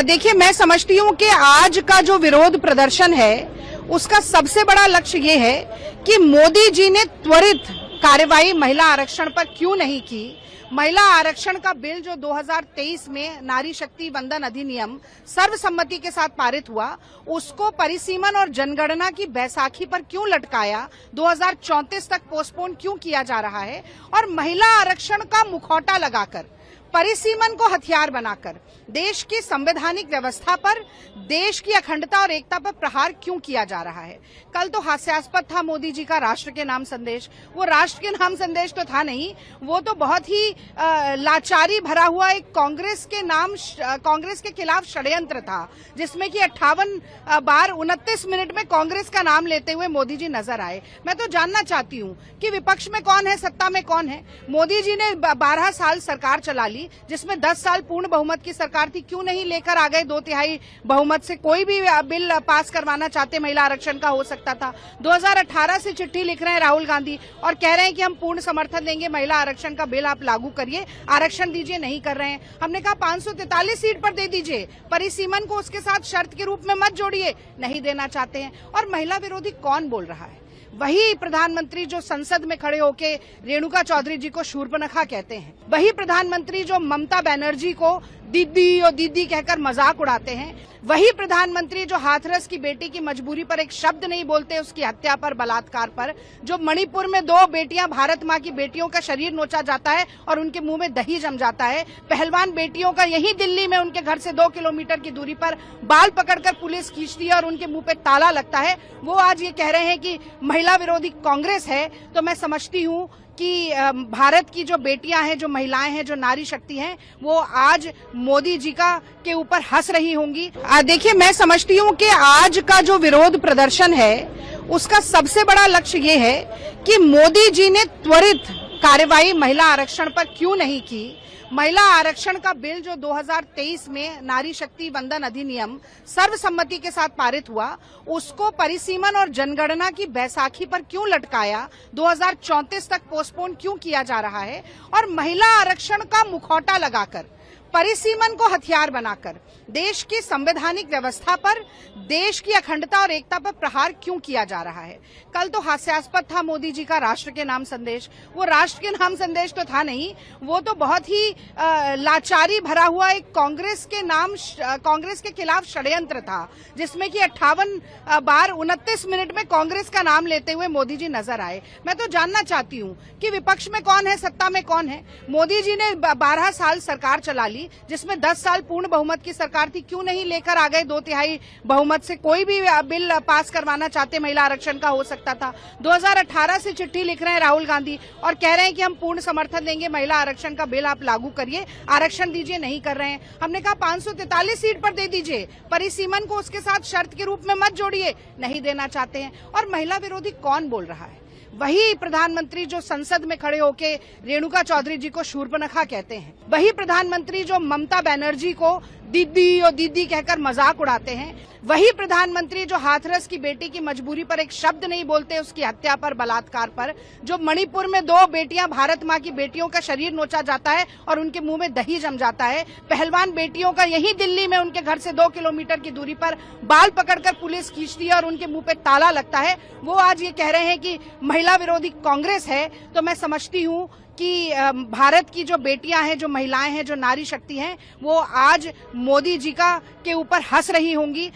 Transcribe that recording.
देखिए, मैं समझती हूँ कि आज का जो विरोध प्रदर्शन है उसका सबसे बड़ा लक्ष्य ये है कि मोदी जी ने त्वरित कार्यवाही महिला आरक्षण पर क्यों नहीं की। महिला आरक्षण का बिल जो 2023 में नारी शक्ति वंदन अधिनियम सर्वसम्मति के साथ पारित हुआ, उसको परिसीमन और जनगणना की बैसाखी पर क्यों लटकाया, 2034 तक पोस्टपोन क्यों किया जा रहा है और महिला आरक्षण का मुखौटा लगाकर, परिसीमन को हथियार बनाकर देश की संवैधानिक व्यवस्था पर, देश की अखंडता और एकता पर प्रहार क्यों किया जा रहा है। कल तो हास्यास्पद था मोदी जी का राष्ट्र के नाम संदेश। वो राष्ट्र के नाम संदेश तो था नहीं, वो तो बहुत ही लाचारी भरा हुआ एक कांग्रेस के खिलाफ षड्यंत्र था, जिसमें कि 58 बार 29 मिनट में कांग्रेस का नाम लेते हुए मोदी जी नजर आए। मैं तो जानना चाहती हूँ कि विपक्ष में कौन है, सत्ता में कौन है। मोदी जी ने 12 साल सरकार चला ली, जिसमें 10 साल पूर्ण बहुमत की सरकार थी। क्यों नहीं लेकर आ गए 2/3 बहुमत से? कोई भी बिल पास करवाना चाहते महिला आरक्षण का हो सकता था। 2018 से चिट्ठी लिख रहे हैं राहुल गांधी और कह रहे हैं कि हम पूर्ण समर्थन देंगे, महिला आरक्षण का बिल आप लागू करिए, आरक्षण दीजिए, नहीं कर रहे हैं। हमने कहा 543 सीट पर दे दीजिए, परिसीमन को उसके साथ शर्त के रूप में मत जोड़िए, नहीं देना चाहते हैं। और महिला विरोधी कौन बोल रहा है? वही प्रधानमंत्री जो संसद में खड़े होके रेणुका चौधरी जी को शूर्पणखा कहते हैं, वही प्रधानमंत्री जो ममता बनर्जी को दीदी और दीदी कहकर मजाक उड़ाते हैं, वही प्रधानमंत्री जो हाथरस की बेटी की मजबूरी पर एक शब्द नहीं बोलते, उसकी हत्या पर, बलात्कार पर, जो मणिपुर में 2 बेटियां, भारत मां की बेटियों का शरीर नोचा जाता है और उनके मुंह में दही जम जाता है, पहलवान बेटियों का यही दिल्ली में उनके घर से 2 किलोमीटर की दूरी पर बाल पकड़कर पुलिस खींचती है और उनके मुंह पे ताला लगता है, वो आज ये कह रहे हैं कि महिला विरोधी कांग्रेस है। तो मैं समझती हूँ कि भारत की जो बेटियां हैं, जो महिलाएं हैं, जो नारी शक्ति हैं, वो आज मोदी जी के ऊपर हंस रही होंगी। देखिए, मैं समझती हूँ कि आज का जो विरोध प्रदर्शन है उसका सबसे बड़ा लक्ष्य ये है कि मोदी जी ने त्वरित कार्यवाही महिला आरक्षण पर क्यों नहीं की। महिला आरक्षण का बिल जो 2023 में नारी शक्ति वंदन अधिनियम सर्वसम्मति के साथ पारित हुआ, उसको परिसीमन और जनगणना की बैसाखी पर क्यों लटकाया, 2034 तक पोस्टपोन क्यों किया जा रहा है और महिला आरक्षण का मुखौटा लगाकर, परिसीमन को हथियार बनाकर देश की संवैधानिक व्यवस्था पर, देश की अखंडता और एकता पर प्रहार क्यों किया जा रहा है। कल तो हास्यास्पद था मोदी जी का राष्ट्र के नाम संदेश। वो राष्ट्र के नाम संदेश तो था नहीं, वो तो बहुत ही लाचारी भरा हुआ एक कांग्रेस के खिलाफ षड्यंत्र था, जिसमें कि 58 बार 29 मिनट में कांग्रेस का नाम लेते हुए मोदी जी नजर आए। मैं तो जानना चाहती हूँ कि विपक्ष में कौन है, सत्ता में कौन है। मोदी जी ने 12 साल सरकार चला ली, जिसमें 10 साल पूर्ण बहुमत की सरकार थी। क्यों नहीं लेकर आ गए 2/3 बहुमत से? कोई भी बिल पास करवाना चाहते महिला आरक्षण का हो सकता था। 2018 से चिट्ठी लिख रहे हैं राहुल गांधी और कह रहे हैं कि हम पूर्ण समर्थन देंगे, महिला आरक्षण का बिल आप लागू करिए, आरक्षण दीजिए, नहीं कर रहे हैं। हमने कहा 543 सीट पर दे दीजिए, परिसीमन को उसके साथ शर्त के रूप में मत जोड़िए, नहीं देना चाहते हैं। और महिला विरोधी कौन बोल रहा है? वही प्रधानमंत्री जो संसद में खड़े होके रेणुका चौधरी जी को शूर्पणखा कहते हैं, वही प्रधानमंत्री जो ममता बनर्जी को दीदी और दीदी कहकर मजाक उड़ाते हैं, वही प्रधानमंत्री जो हाथरस की बेटी की मजबूरी पर एक शब्द नहीं बोलते, उसकी हत्या पर, बलात्कार पर, जो मणिपुर में 2 बेटियां, भारत मां की बेटियों का शरीर नोचा जाता है और उनके मुंह में दही जम जाता है, पहलवान बेटियों का यही दिल्ली में उनके घर से 2 किलोमीटर की दूरी पर बाल पकड़कर पुलिस खींचती है और उनके मुंह पे ताला लगता है, वो आज ये कह रहे हैं कि महिला विरोधी कांग्रेस है। तो मैं समझती हूँ कि भारत की जो बेटियां हैं, जो महिलाएं हैं, जो नारी शक्ति हैं, वो आज मोदी जी के ऊपर हंस रही होंगी।